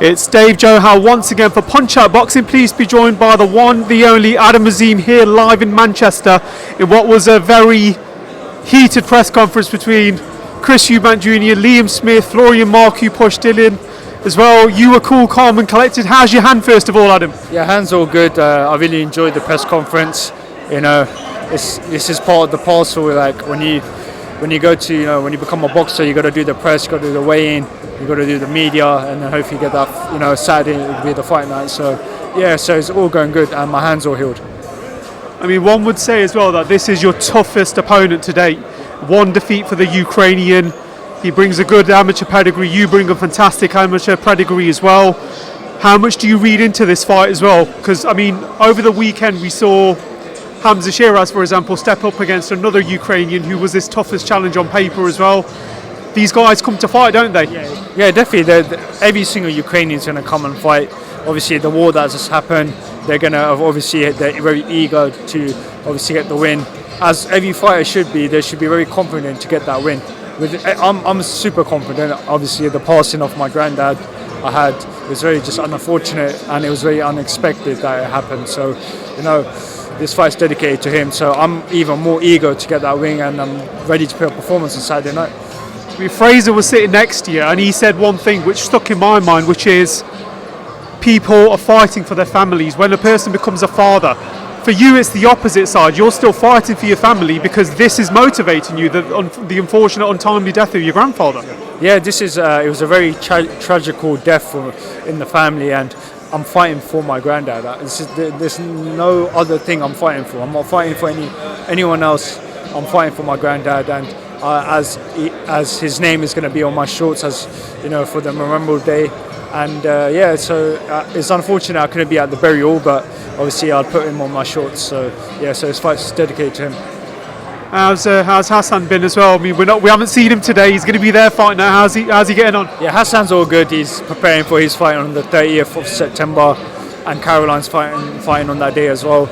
It's Dave Johal once again for Punch Out Boxing. Pleased to be joined by the one, the only Azim here live in Manchester in what was a very heated press conference between Chris Eubank Jr., Liam Smith, Florian Mark, who pushed Dylan as well. You were cool, calm and collected. How's your hand first of all, Adam? Yeah, hand's all good. I really enjoyed the press conference. You know, this is part of the parcel. Like when you go to, when you become a boxer, you got to do the press, you got to do the weigh-in, you got to do the media, and then hopefully get that, Saturday will be the fight night. So yeah, so it's all going good and my hand's all healed. I mean, one would say as well that this is your toughest opponent to date. One defeat for the Ukrainian. He brings a good amateur pedigree. You bring a fantastic amateur pedigree as well. How much do you read into this fight as well? Because, I mean, over the weekend we saw Hamza Shiraz, for example, step up against another Ukrainian who was his toughest challenge on paper as well. These guys come to fight, don't they? Yeah, definitely. Every single Ukrainian is going to come and fight. Obviously, the war that just happened, they're very eager to obviously get the win. As every fighter should be, they should be very confident to get that win. I'm super confident. Obviously, the passing of my granddad it was very just unfortunate and it was very unexpected that it happened. So, this fight's dedicated to him. So I'm even more eager to get that win and I'm ready to put a performance on Saturday night. I mean, Fraser was sitting next to you and he said one thing which stuck in my mind, which is people are fighting for their families. When a person becomes a father, for you it's the opposite side. You're still fighting for your family because this is motivating you, the unfortunate untimely death of your grandfather. Yeah, it was a very tragical death in the family, and I'm fighting for my granddad. There's no other thing I'm fighting for. I'm not fighting for anyone else. I'm fighting for my granddad, and as his name is going to be on my shorts, for the memorial day. And so it's unfortunate I couldn't be at the burial, but obviously I'll put him on my shorts. So his fight's dedicated to him. How's Hassan been as well? I mean, we haven't seen him today. He's going to be there fighting now. How's he getting on? Yeah, Hassan's all good. He's preparing for his fight on the 30th of September, and Caroline's fighting on that day as well.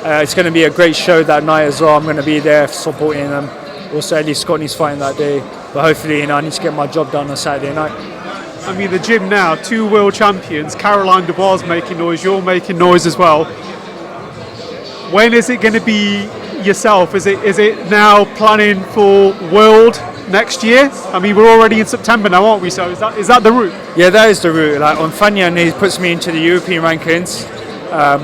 It's going to be a great show that night as well. I'm going to be there supporting them. Also, Eddie Scotney's fighting that day, but hopefully, I need to get my job done on Saturday night. I mean, the gym now, 2 world champions. Caroline Dubois making noise. You're making noise as well. When is it going to be yourself? Is it now planning for world next year? I mean, we're already in September now, aren't we? So is that the route? Yeah, that is the route. Like on FANIIAN, he puts me into the European rankings,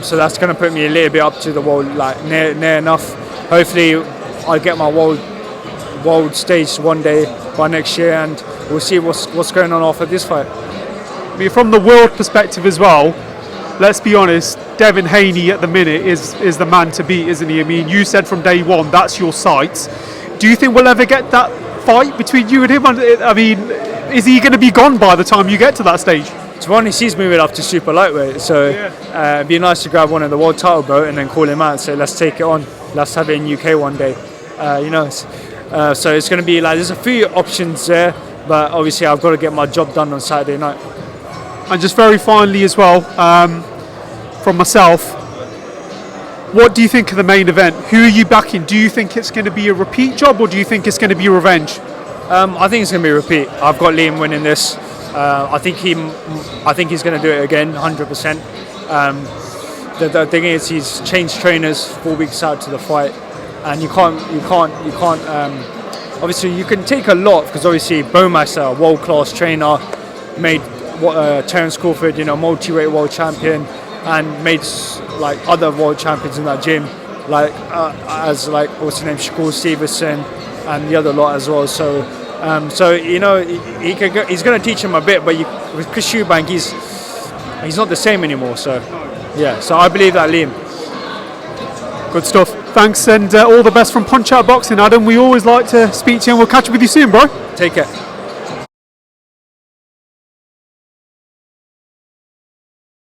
so that's going to put me a little bit up to the world, like near enough. Hopefully, I'll get my world stage one day by next year, and we'll see what's going on after this fight. I mean, from the world perspective as well, let's be honest, Devin Haney at the minute is the man to beat, isn't he? I mean, you said from day one that's your sights. Do you think we'll ever get that fight between you and him? I mean, is he going to be gone by the time you get to that stage? To be honest, he's moving up to super lightweight, so it'd be nice to grab one of the world title belt and then call him out and say, let's take it on, let's have it in UK one day. So it's going to be like, there's a few options there, but obviously I've got to get my job done on Saturday night. And just very finally as well, from myself, what do you think of the main event? Who are you backing? Do you think it's going to be a repeat job, or do you think it's going to be revenge? I think it's going to be a repeat. I've got Liam winning this. I think he's going to do it again, 100%. The thing is, he's changed trainers 4 weeks out to the fight, and you can't. Obviously, you can take a lot because obviously Bowmaster, a world-class trainer, made Terence Crawford, multi-weight world champion, and made like other world champions in that gym, what's his name, Shakur Stevenson, and the other lot as well. So he's going to teach him a bit, but with Chris Eubank, he's not the same anymore. So yeah, so I believe that Liam. Good stuff. Thanks, and all the best from Punch Out Boxing, Adam. We always like to speak to you, and we'll catch up with you soon, bro. Take care.